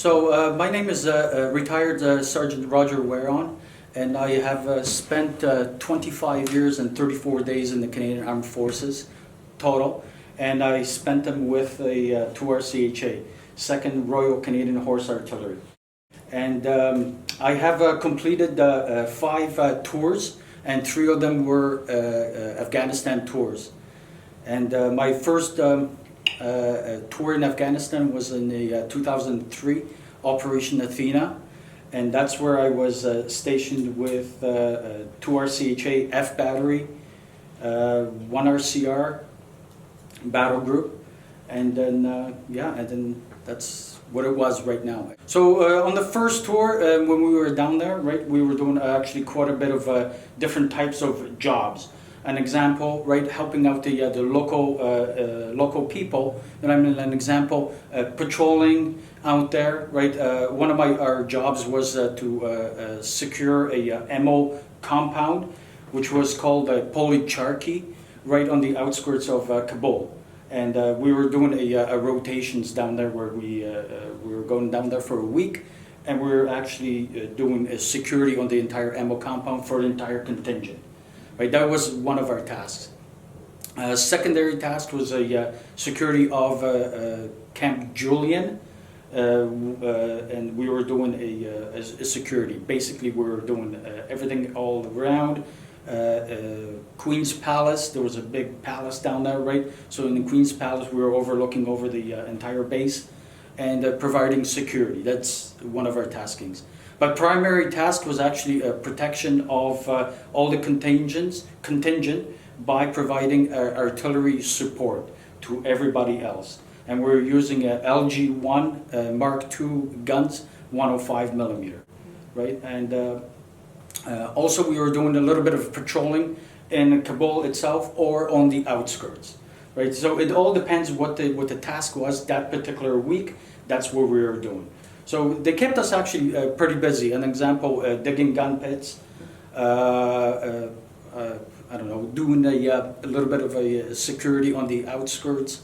My name is retired Sergeant Roger Weron, and I have spent 25 years and 34 days in the Canadian Armed Forces total, and I spent them with a 2RCHA, 2nd Royal Canadian Horse Artillery. And I have completed 5 tours, and 3 of them were Afghanistan tours. And my first tour in Afghanistan was in the 2003 Operation Athena, and that's where I was stationed with 2RCHA F Battery, 1RCR battle group, and then that's what it was right now. So on the first tour, when we were down there, right, we were doing actually quite a bit of different types of jobs. An example, right, helping out the local people. And I mean, an example, patrolling out there, right. One of our jobs was to secure a ammo compound, which was called Policharki, right on the outskirts of Kabul. And we were doing a rotations down there where we were going down there for a week, and we were actually doing security on the entire ammo compound for the entire contingent. Right, that was one of our tasks. Secondary task was a security of Camp Julian, and we were doing a security. Basically, we were doing everything all around. Queen's Palace, there was a big palace down there, right? So in the Queen's Palace, we were overlooking over the entire base and providing security. That's one of our taskings. But primary task was actually protection of all the contingent by providing artillery support to everybody else. And we're using LG1 Mark II guns, 105 millimeter, right? And also we were doing a little bit of patrolling in Kabul itself or on the outskirts, right? So it all depends what the task was that particular week. That's what we were doing. So they kept us actually pretty busy. An example, digging gun pits, I don't know, doing a little bit of a security on the outskirts.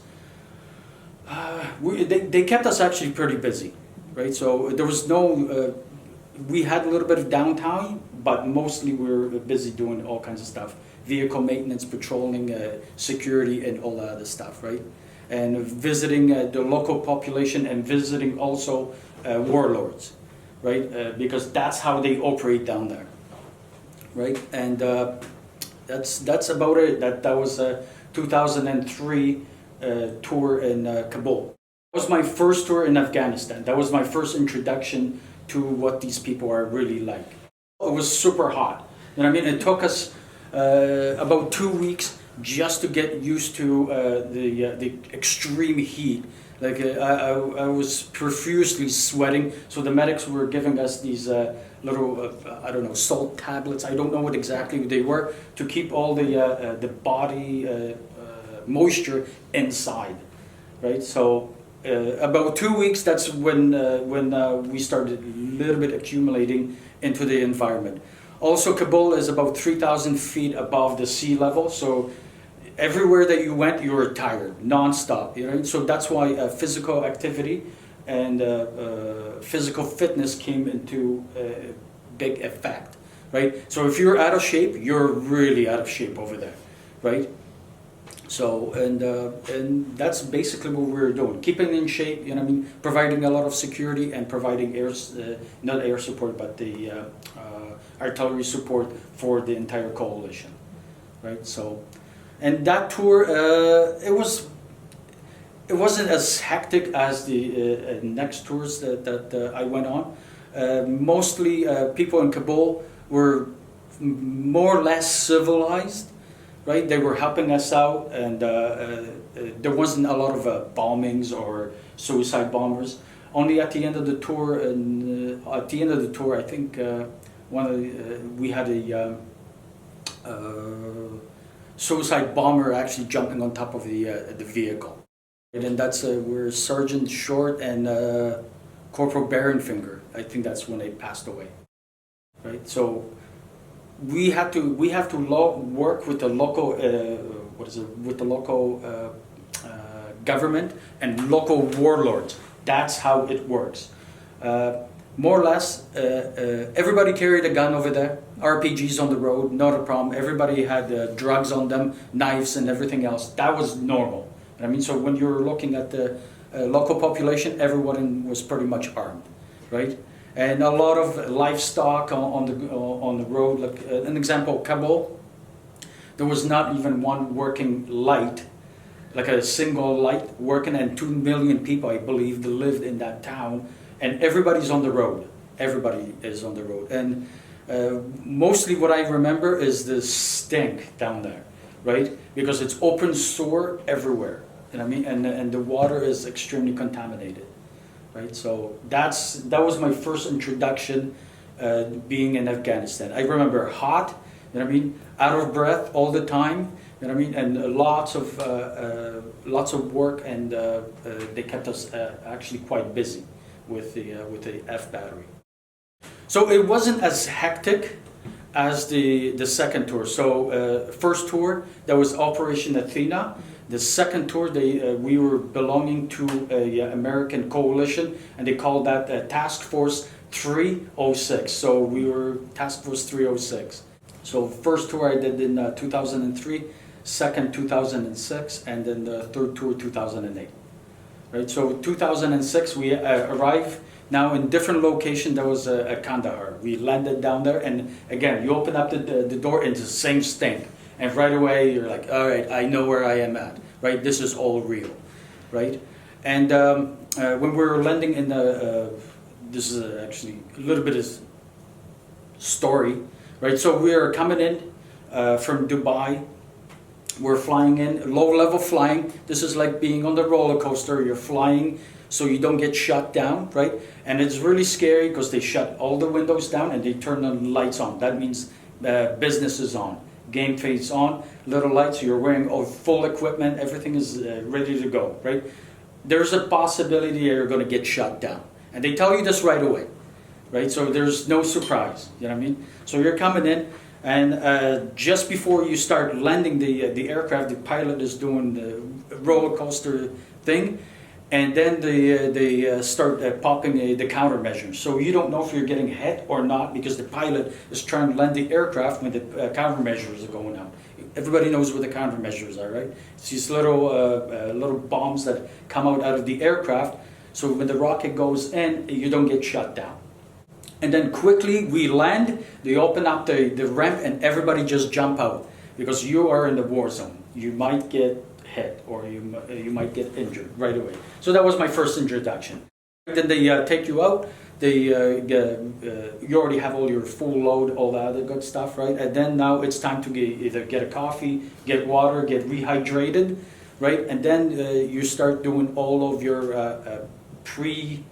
They kept us actually pretty busy, right? So there was no, we had a little bit of downtime, but mostly we were busy doing all kinds of stuff. Vehicle maintenance, patrolling, security, and all that other stuff, right? And visiting the local population and visiting also warlords, right? Because that's how they operate down there, right? And that's about it. That was a 2003 tour in Kabul. That was my first tour in Afghanistan. That was my first introduction to what these people are really like. It was super hot. And I mean, it took us about 2 weeks just to get used to the extreme heat. Like I was profusely sweating, so the medics were giving us these little, I don't know, salt tablets. I don't know what exactly they were, to keep all the body moisture inside, right? So about 2 weeks, that's when we started a little bit accumulating into the environment. Also, Kabul is about 3,000 feet above the sea level, so everywhere that you went, you were tired, non-stop. You know? So that's why physical activity and physical fitness came into big effect, right? So if you're out of shape, you're really out of shape over there, right? So and that's basically what we were doing, keeping in shape. You know, I mean, providing a lot of security and providing not air support, but the artillery support for the entire coalition, right? So. And that tour, it wasn't as hectic as the next tours that I went on. Mostly people in Kabul were more or less civilized, right? They were helping us out, and there wasn't a lot of bombings or suicide bombers. Only at the end of the tour, I think we had a suicide bomber actually jumping on top of the vehicle. And that's where Sergeant Short and Corporal Baronfinger, I think that's when they passed away, right? So we have to work with the local government and local warlords. That's how it works. More or less, everybody carried a gun over there. RPGs on the road, not a problem. Everybody had drugs on them, knives and everything else. That was normal. I mean, so when you're looking at the local population, everyone was pretty much armed, right? And a lot of livestock on the road. Like an example, Kabul, there was not even one working light, like a single light working, and 2 million people, I believe, lived in that town. And everybody's on the road. Everybody is on the road. And mostly what I remember is the stink down there, right? Because it's open sewer everywhere. You know what I mean? And the water is extremely contaminated, right? So that was my first introduction being in Afghanistan. I remember hot, you know what I mean? Out of breath all the time, you know what I mean? And lots of work, and they kept us actually quite busy with the F battery. So it wasn't as hectic as the second tour. So first tour, that was Operation Athena. The second tour, we were belonging to an American coalition, and they called that Task Force 306. So we were Task Force 306. So first tour I did in 2003, second 2006, and then the third tour 2008. Right, so 2006 we arrived now in different location. That was Kandahar. We landed down there, and again, you open up the door into the same stink, and right away you're like, all right, I know where I am at. Right, this is all real, right? And when we were landing in the, this is actually a little bit of story, right? So we are coming in from Dubai. We're flying in, low-level flying. This is like being on the roller coaster. You're flying so you don't get shut down, right? And it's really scary because they shut all the windows down and they turn the lights on. That means business is on, game face on, little lights. You're wearing full equipment. Everything is ready to go, right? There's a possibility you're going to get shut down. And they tell you this right away, right? So there's no surprise, you know what I mean? So you're coming in. And just before you start landing the aircraft, the pilot is doing the roller coaster thing, and then they start popping the countermeasures. So you don't know if you're getting hit or not because the pilot is trying to land the aircraft when the countermeasures are going out. Everybody knows what the countermeasures are, right? It's these little bombs that come out of the aircraft. So when the rocket goes in, you don't get shut down. And then quickly we land, they open up the ramp, and everybody just jump out because you are in the war zone. You might get hit or you might get injured right away. So that was my first introduction. Then they take you out. You already have all your full load, all that other good stuff, right? And then now it's time to either get a coffee, get water, get rehydrated, right? And then you start doing all of your pre-tour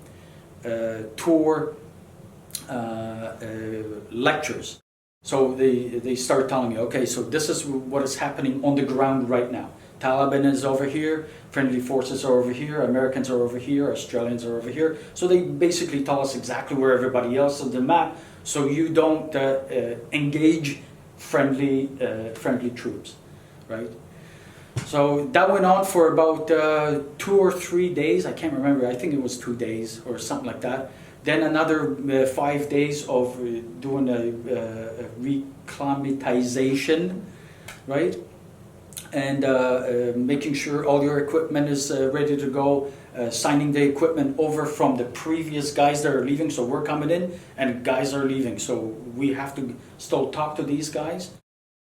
lectures. So they start telling you, okay, so this is what is happening on the ground right now. Taliban is over here, friendly forces are over here, Americans are over here, Australians are over here. So they basically tell us exactly where everybody else on the map, so you don't engage friendly troops, right? So that went on for about 2 or 3 days. I can't remember. I think it was 2 days or something like that. Then another 5 days of doing a reclimatization, right? And making sure all your equipment is ready to go, signing the equipment over from the previous guys that are leaving. So we're coming in and guys are leaving. So we have to still talk to these guys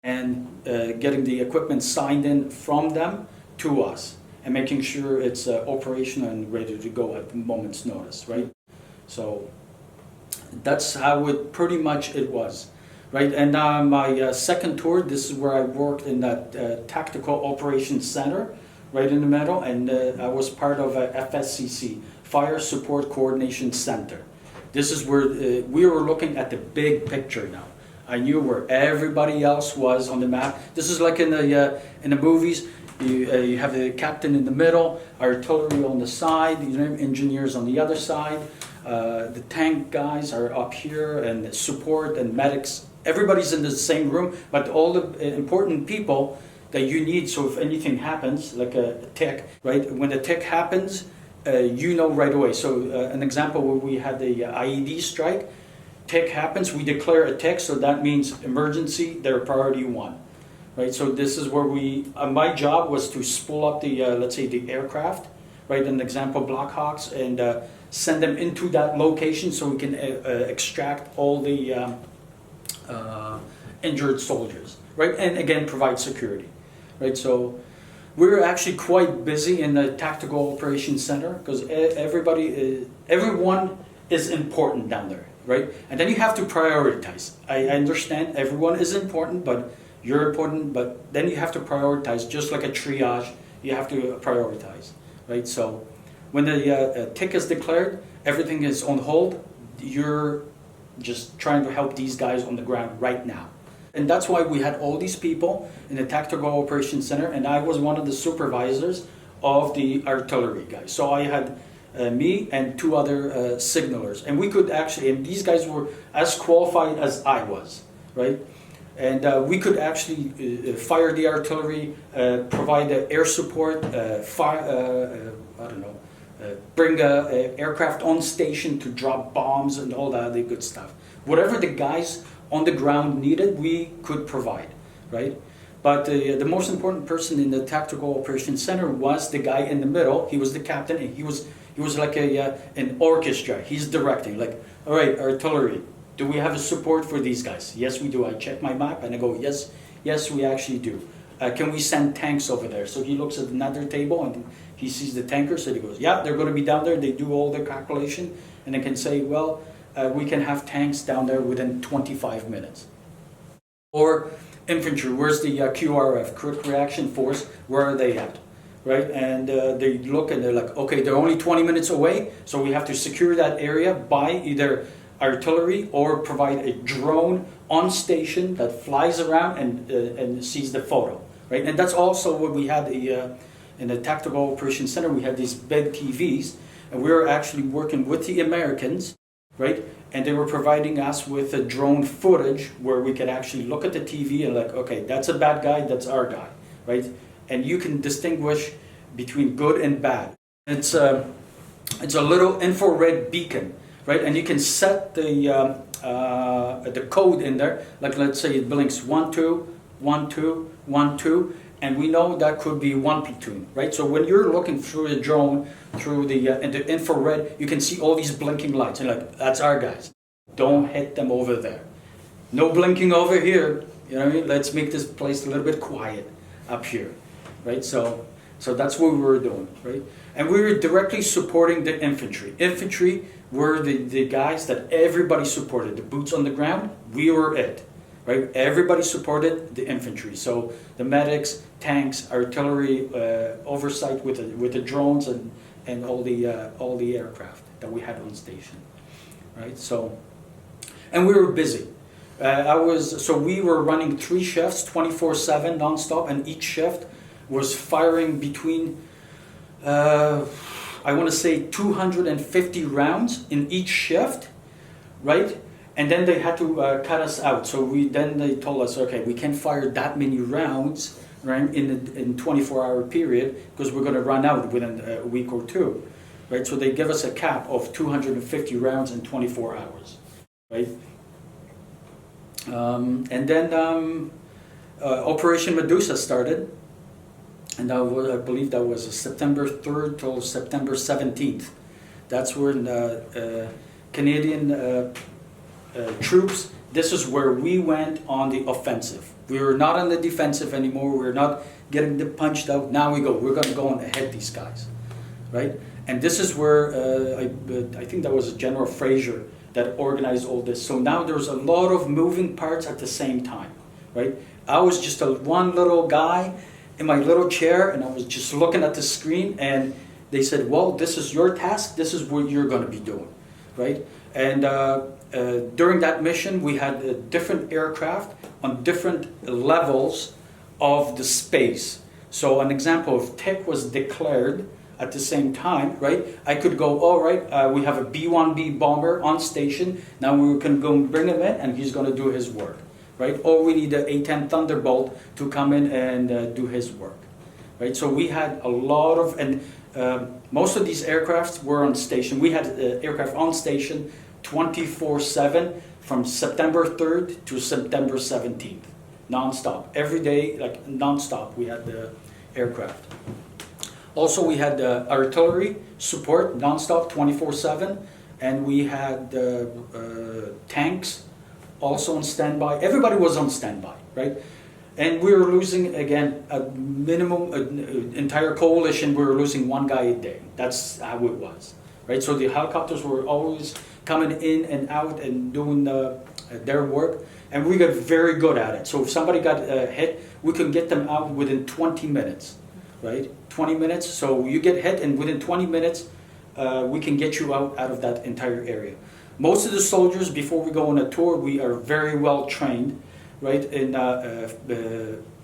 and getting the equipment signed in from them to us and making sure it's operational and ready to go at the moment's notice, right? So that's how it pretty much it was, right? And my second tour, this is where I worked in that Tactical Operations Center, right in the middle, and I was part of FSCC, Fire Support Coordination Center. This is where we were looking at the big picture now. I knew where everybody else was on the map. This is like in the movies. You have the captain in the middle, artillery on the side, engineers on the other side. The tank guys are up here, and support and medics. Everybody's in the same room, but all the important people that you need. So if anything happens, like a tick, right? When the tick happens, you know right away. So an example where we had the IED strike, tick happens, we declare a tick, so that means emergency, they're priority one, right? So this is where my job was to spool up the, let's say the aircraft, right? An example, Black Hawks, and send them into that location so we can extract all the injured soldiers, right? And again, provide security, right? So we're actually quite busy in the Tactical Operations Center because everyone is important down there, right? And then you have to prioritize. I understand everyone is important, but you're important, but then you have to prioritize, just like a triage, you have to prioritize, right? So when the tick is declared, everything is on hold, you're just trying to help these guys on the ground right now. And that's why we had all these people in the Tactical Operations Center, and I was one of the supervisors of the artillery guys. So I had me and two other signalers, and we could actually, and these guys were as qualified as I was, right? And we could actually fire the artillery, provide the air support, bring a aircraft on station to drop bombs and all that other good stuff. Whatever the guys on the ground needed, we could provide, right? But the most important person in the Tactical Operations Center was the guy in the middle. He was the captain, and he was like an orchestra. He's directing, like, all right, artillery, do we have a support for these guys? Yes, we do. I check my map and I go, yes, we actually do. Can we send tanks over there? So he looks at another table and he sees the tankers, so he goes, yeah, they're going to be down there. They do all the calculation, and they can say, well, we can have tanks down there within 25 minutes. Or infantry, where's the QRF, Quick Reaction Force, where are they at, right? And they look and they're like, okay, they're only 20 minutes away, so we have to secure that area by either artillery or provide a drone on station that flies around and sees the photo, right? And that's also what we had in the Tactical Operations Center. We had these big TVs, and we were actually working with the Americans, right? And they were providing us with a drone footage where we could actually look at the TV and like, okay, that's a bad guy, that's our guy, right? And you can distinguish between good and bad. It's a little infrared beacon, right? And you can set the code in there, like let's say it blinks 1 2 1 2 1 2, and we know that could be one platoon, right? So when you're looking through the drone, through the infrared, you can see all these blinking lights, and like, that's our guys. Don't hit them over there. No blinking over here. You know what I mean? Let's make this place a little bit quiet up here, right? So that's what we were doing, right? And we were directly supporting the infantry. Infantry were the guys that everybody supported. The boots on the ground, we were it, right? Everybody supported the infantry. So the medics, tanks, artillery, oversight with the drones and all the aircraft that we had on station, right? So, and we were busy. We were running 3 shifts, 24/7 nonstop, and each shift was firing between, I want to say 250 rounds in each shift, right? And then they had to cut us out. So they told us, okay, we can't fire that many rounds, right, in 24-hour period because we're going to run out within a week or two, right? So they give us a cap of 250 rounds in 24 hours, right? And then Operation Medusa started, and I believe that was September 3rd till September 17th. That's when Canadian troops, this is where we went on the offensive. We were not on the defensive anymore. We're not getting punched out. Now we're going to go and head these guys, right? And this is where I think that was General Fraser that organized all this. So now there's a lot of moving parts at the same time, right? I was just one little guy in my little chair, and I was just looking at the screen, and they said, well, this is your task. This is what you're going to be doing, right? And during that mission, we had different aircraft on different levels of the space. So an example, if tech was declared at the same time, right, I could go, all right, we have a B-1B bomber on station. Now we can go and bring him in, and he's going to do his work, right? Or we need an A-10 Thunderbolt to come in and do his work, right? So we had a lot of, and most of these aircrafts were on station. We had aircraft on station 24/7 from September 3rd to September 17th, non-stop. Every day, like non-stop, we had the aircraft. Also, we had artillery support non-stop 24/7, and we had tanks also on standby. Everybody was on standby, right? And we were losing, again, a minimum, entire coalition, we were losing one guy a day. That's how it was, right? So the helicopters were always coming in and out and doing their work, and we got very good at it. So if somebody got hit, we could get them out within 20 minutes, right? 20 minutes, so you get hit, and within 20 minutes, we can get you out of that entire area. Most of the soldiers, before we go on a tour, we are very well trained, right, in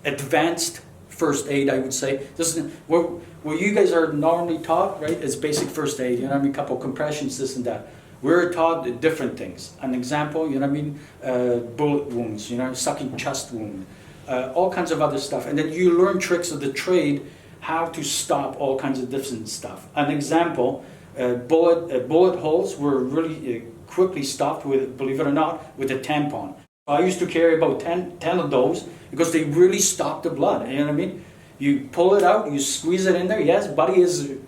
advanced first aid, I would say. This is what you guys are normally taught, right, is basic first aid, you know what I mean, a couple compressions, this and that. We're taught different things. An example, you know what I mean, bullet wounds, you know, sucking chest wound, all kinds of other stuff. And then you learn tricks of the trade, how to stop all kinds of different stuff. An example, bullet holes were really quickly stopped with, believe it or not, with a tampon. I used to carry about 10 of those because they really stop the blood, you know what I mean? You pull it out, you squeeze it in there, yes, buddy is, you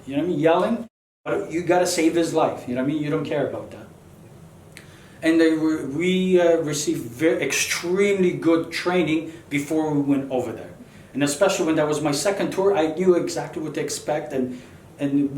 know what I mean, yelling, but you gotta save his life, you know what I mean? You don't care about that. And we received extremely good training before we went over there. And especially when that was my second tour, I knew exactly what to expect, and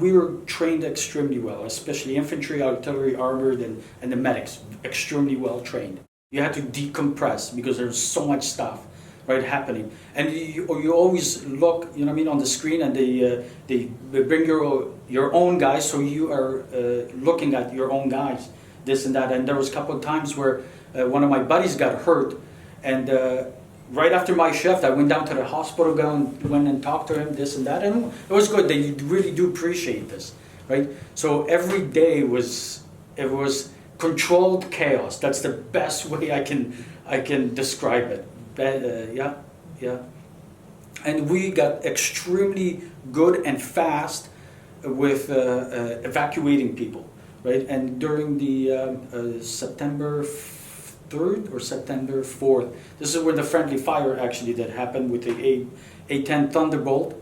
we were trained extremely well, especially infantry, artillery, armored, and the medics, extremely well trained. You had to decompress because there's so much stuff, right, happening. And you always look, you know what I mean, on the screen, and they bring your own guys, so you are looking at your own guys, this and that. And there was a couple of times where one of my buddies got hurt, and right after my shift, I went down to the hospital, went and talked to him, this and that, and it was good. They really do appreciate this, right? So every day was controlled chaos. That's the best way I can describe it. Yeah. And we got extremely good and fast with evacuating people, right? And during the September 3rd or September 4th, this is where the friendly fire actually that happened with the A-10 Thunderbolt,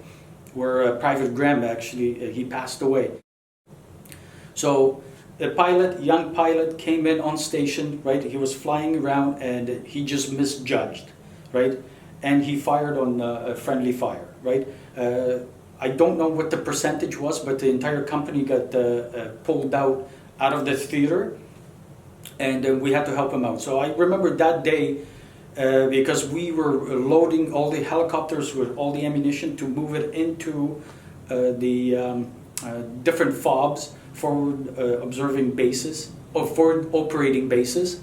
where Private Graham actually, he passed away. So a young pilot came in on station, right? He was flying around and he just misjudged, right? And he fired on a friendly fire, right? I don't know what the percentage was, but the entire company got pulled out of the theater, and we had to help him out. So I remember that day, because we were loading all the helicopters with all the ammunition to move it into the different FOBs, forward observing bases, or forward operating bases,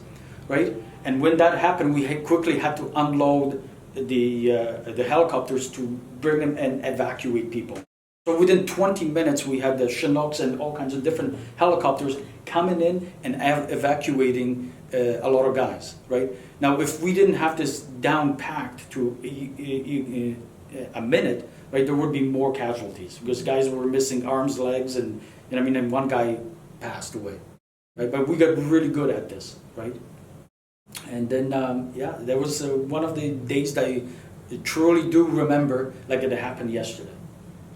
right? And when that happened, we quickly had to unload the helicopters to bring them and evacuate people. So within 20 minutes, we had the Chinooks and all kinds of different helicopters coming in and evacuating a lot of guys, right? Now, if we didn't have this down packed to a minute, right, there would be more casualties because guys were missing arms, legs, and you know what I mean, and one guy passed away, right? But we got really good at this, right? And then, yeah, there was one of the days that I truly do remember, like it happened yesterday,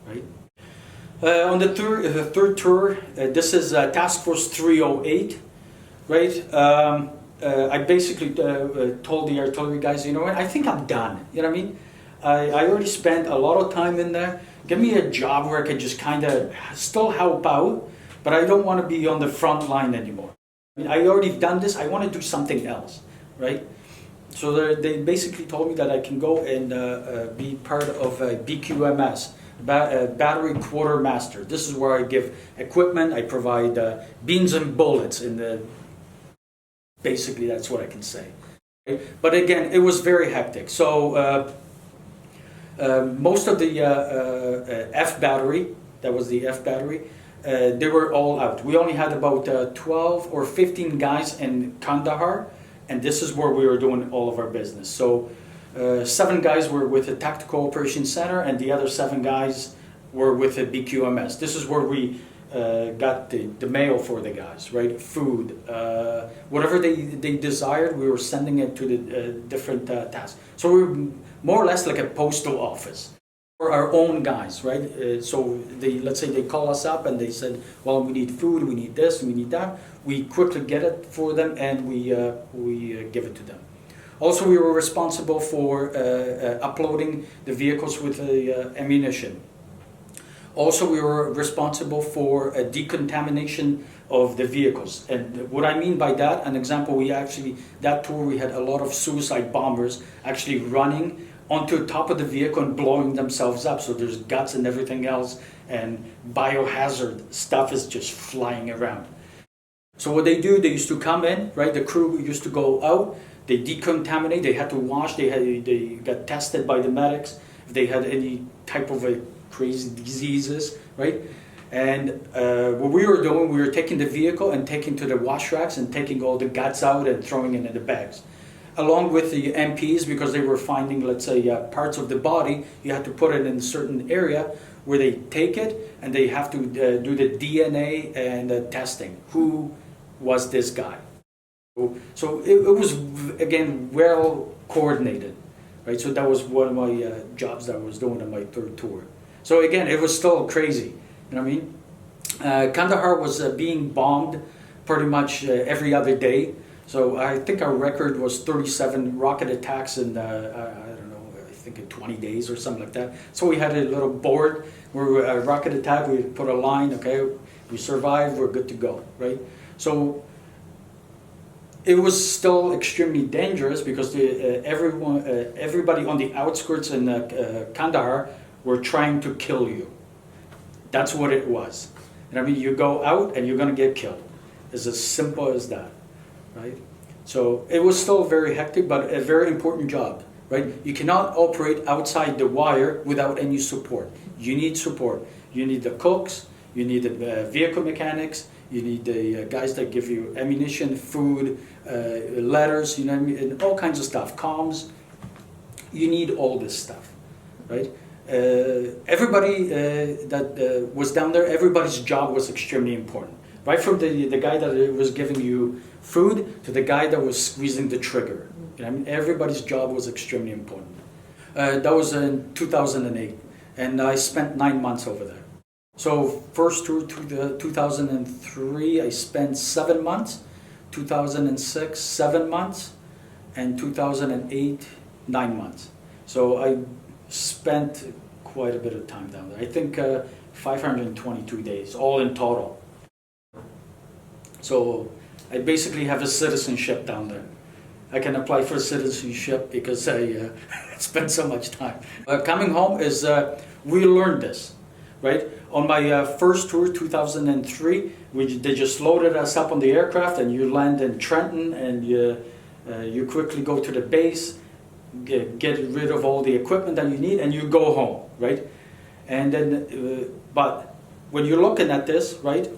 right? On the third tour, this is Task Force 308, right? I basically told the artillery guys, you know what, I think I'm done, you know what I mean? I already spent a lot of time in there. Give me a job where I could just kind of still help out, but I don't want to be on the front line anymore. I mean, I already done this, I want to do something else, right? So they basically told me that I can go and be part of a BQMS, Battery Quartermaster. This is where I give equipment, I provide beans and bullets, basically that's what I can say. Right? But again, it was very hectic. So most of the F battery, that was the F battery, they were all out. We only had about 12 or 15 guys in Kandahar, and this is where we were doing all of our business. So 7 guys were with the Tactical Operations Center, and the other 7 guys were with the BQMS. This is where we got the mail for the guys, right? Food, whatever they desired, we were sending it to the different tasks. So we were more or less like a postal office for our own guys, right? So let's say they call us up and they said, well, we need food, we need this, we need that. We quickly get it for them, and we give it to them. Also, we were responsible for uploading the vehicles with the ammunition. Also, we were responsible for a decontamination of the vehicles. And what I mean by that, an example, that tour we had a lot of suicide bombers actually running onto the top of the vehicle and blowing themselves up. So there's guts and everything else, and biohazard stuff is just flying around. So what they do, they used to come in, right? The crew used to go out, they decontaminate, they had to wash, they got tested by the medics if they had any type of crazy diseases, right? And what we were doing, we were taking the vehicle and taking to the wash racks and taking all the guts out and throwing it in the bags. Along with the MPs, because they were finding, let's say, parts of the body, you had to put it in a certain area where they take it and they have to do the DNA and testing. Who was this guy? So it was, again, well coordinated, right? So that was one of my jobs that I was doing on my 3rd tour. So again, it was still crazy, you know what I mean? Kandahar was being bombed pretty much every other day. So I think our record was 37 rocket attacks in, I don't know, I think in 20 days or something like that. So we had a little board where a rocket attack, we put a line, okay, we survived, we're good to go, right? So it was still extremely dangerous because everybody on the outskirts in Kandahar were trying to kill you. That's what it was. And I mean, you go out and you're going to get killed. It's as simple as that, right? So it was still very hectic, but a very important job, right? You cannot operate outside the wire without any support. You need support. You need the cooks, you need the vehicle mechanics, you need the guys that give you ammunition, food, letters, you know, and all kinds of stuff, comms. You need all this stuff, right? Everybody that was down there, everybody's job was extremely important. Right from the guy that was giving you food to the guy that was squeezing the trigger. You know, I mean, everybody's job was extremely important. That was in 2008, and I spent 9 months over there. So first tour to 2003, I spent 7 months, 2006, 7 months, and 2008, 9 months. So I spent quite a bit of time down there. I think 522 days, all in total. So I basically have a citizenship down there. I can apply for citizenship because I spent so much time. Coming home is, we learned this, right? On my first tour, 2003, they just loaded us up on the aircraft and you land in Trenton and you quickly go to the base, get rid of all the equipment that you need, and you go home, right? And then, but when you're looking at this, right,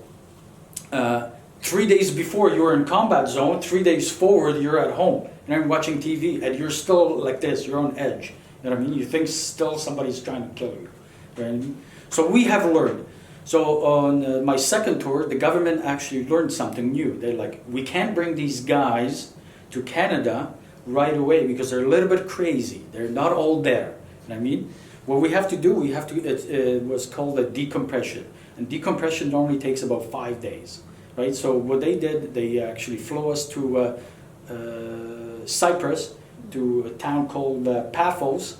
3 days before you're in combat zone, 3 days forward you're at home, and I'm watching TV, and you're still like this, you're on edge. You know what I mean? You think still somebody's trying to kill you, right? So we have learned. So on my second tour, the government actually learned something new. They're like, we can't bring these guys to Canada right away because they're a little bit crazy. They're not all there. You know what I mean? What we have to do, it was called a decompression. And decompression normally takes about 5 days, right? So what they did, they actually flew us to Cyprus, to a town called Paphos.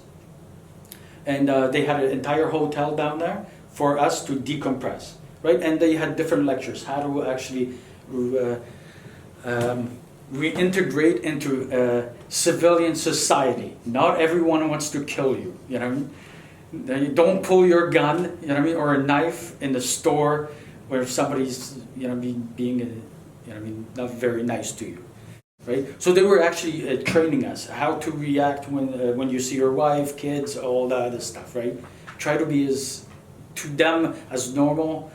And they had an entire hotel down there for us to decompress, right? And they had different lectures, how to actually reintegrate into civilian society. Not everyone wants to kill you, you know what I mean? You don't pull your gun, you know what I mean, or a knife in the store where somebody's, you know, being you know what I mean, not very nice to you, right? So they were actually training us how to react when you see your wife, kids, all that other stuff, right? Try to be to them as normal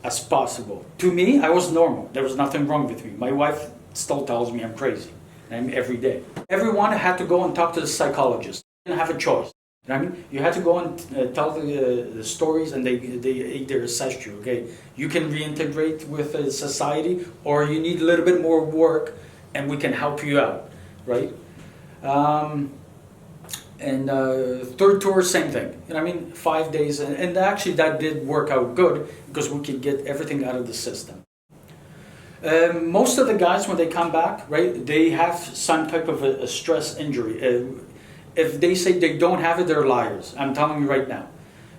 as possible. To me, I was normal. There was nothing wrong with me. My wife still tells me I'm crazy, every day. Everyone had to go and talk to the psychologist. You didn't have a choice. You know what I mean? You had to go and tell the stories, and they either assessed you. Okay, you can reintegrate with society, or you need a little bit more work, and we can help you out, right? Third tour, same thing. You know what I mean? 5 days, and actually that did work out good because we could get everything out of the system. Most of the guys, when they come back, right, they have some type of a stress injury. If they say they don't have it, they're liars. I'm telling you right now.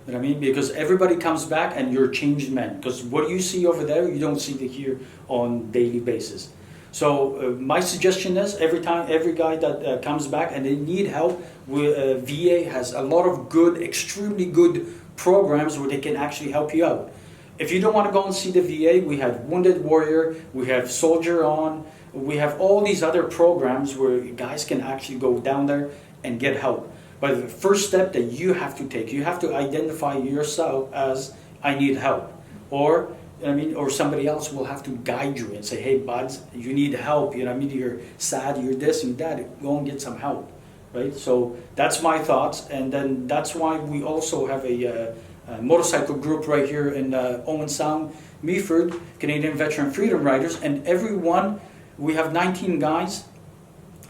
You know what I mean? Because everybody comes back and you're changed men. Because what you see over there, you don't see here on daily basis. So my suggestion is every guy that comes back and they need help, VA has a lot of good, extremely good programs where they can actually help you out. If you don't want to go and see the VA, we have Wounded Warrior, we have Soldier On, we have all these other programs where guys can actually go down there and get help. But the first step that you have to take, you have to identify yourself as, I need help. Or, you know what I mean, or somebody else will have to guide you and say, hey buds, you need help, you know what I mean, you're sad, you're this and that, go and get some help, right? So that's my thoughts, and then that's why we also have a motorcycle group right here in Owen Sound, Meaford, Canadian Veteran Freedom Riders, and everyone, we have 19 guys,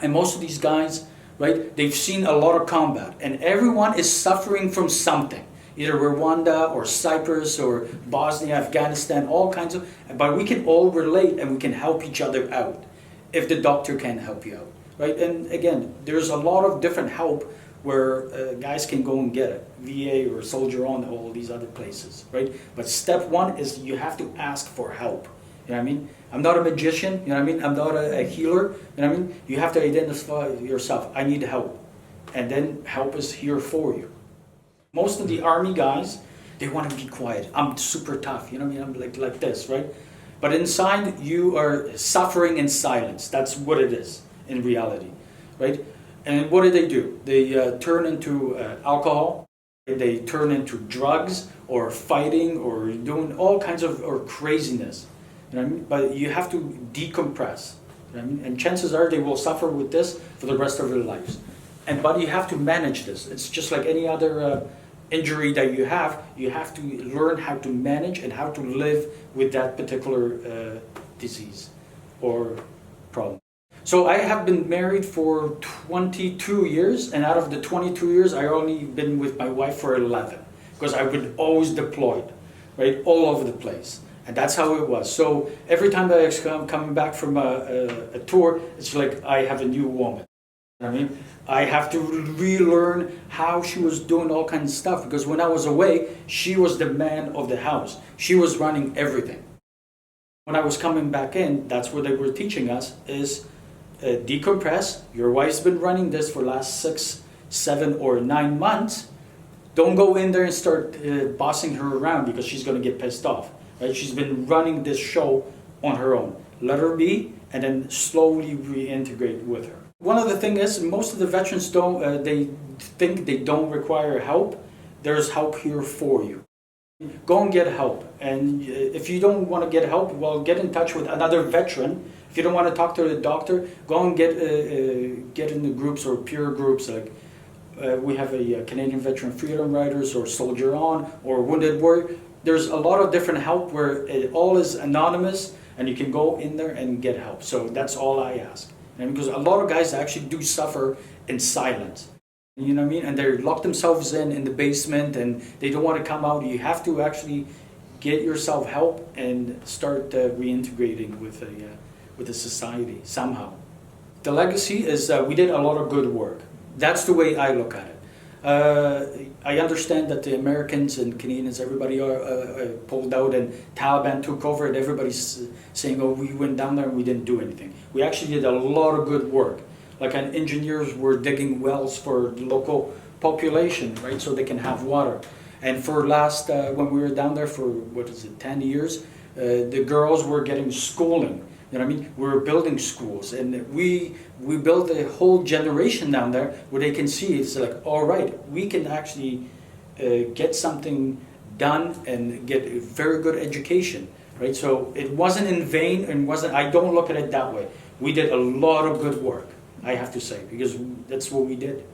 and most of these guys, right, they've seen a lot of combat, and everyone is suffering from something. Either Rwanda or Cyprus or Bosnia, Afghanistan, all kinds of, but we can all relate and we can help each other out if the doctor can help you out, right? And again, there's a lot of different help where guys can go and get it, VA or Soldier On, all these other places, right? But step one is you have to ask for help, you know what I mean? I'm not a magician, you know what I mean? I'm not a healer, you know what I mean? You have to identify yourself, I need help, and then help is here for you. Most of the army guys, they want to be quiet. I'm super tough, you know what I mean? I'm like this, right? But inside, you are suffering in silence. That's what it is in reality, right? And what do? They turn into alcohol. They turn into drugs or fighting or doing all kinds of or craziness. You know what I mean? But you have to decompress. You know what I mean? And chances are they will suffer with this for the rest of their lives. But you have to manage this. It's just like any other injury that you have to learn how to manage and how to live with that particular disease or problem. So I have been married for 22 years, and out of the 22 years, I only been with my wife for 11, because I've been always deployed, right, all over the place. And that's how it was. So every time that I'm coming back from a tour, it's like I have a new woman. I mean, I have to relearn how she was doing all kinds of stuff, because when I was away, she was the man of the house. She was running everything. When I was coming back in, that's what they were teaching us is decompress. Your wife's been running this for the last 6, 7, or 9 months. Don't go in there and start bossing her around, because she's going to get pissed off. Right? She's been running this show on her own. Let her be, and then slowly reintegrate with her. One of the things is, most of the veterans don't, they think they don't require help. There's help here for you. Go and get help. And if you don't want to get help, well, get in touch with another veteran. If you don't want to talk to the doctor, go and get in the groups or peer groups. Like we have a Canadian Veteran Freedom Riders or Soldier On or Wounded Warrior. There's a lot of different help where it all is anonymous, and you can go in there and get help. So that's all I ask. And because a lot of guys actually do suffer in silence, you know what I mean? And they lock themselves in the basement, and they don't want to come out. You have to actually get yourself help and start reintegrating with the society somehow. The legacy is we did a lot of good work. That's the way I look at it. I understand that the Americans and Canadians, everybody are pulled out, and Taliban took over, and everybody's saying, oh, we went down there and we didn't do anything. We actually did a lot of good work. Like engineers were digging wells for the local population, right, so they can have water. And for last, when we were down there for, 10 years, the girls were getting schooling. You know what I mean? We were building schools, and we built a whole generation down there where they can see it's like, all right, we can actually get something done and get a very good education, right? So it wasn't in vain, and wasn't. I don't look at it that way. We did a lot of good work, I have to say, because that's what we did.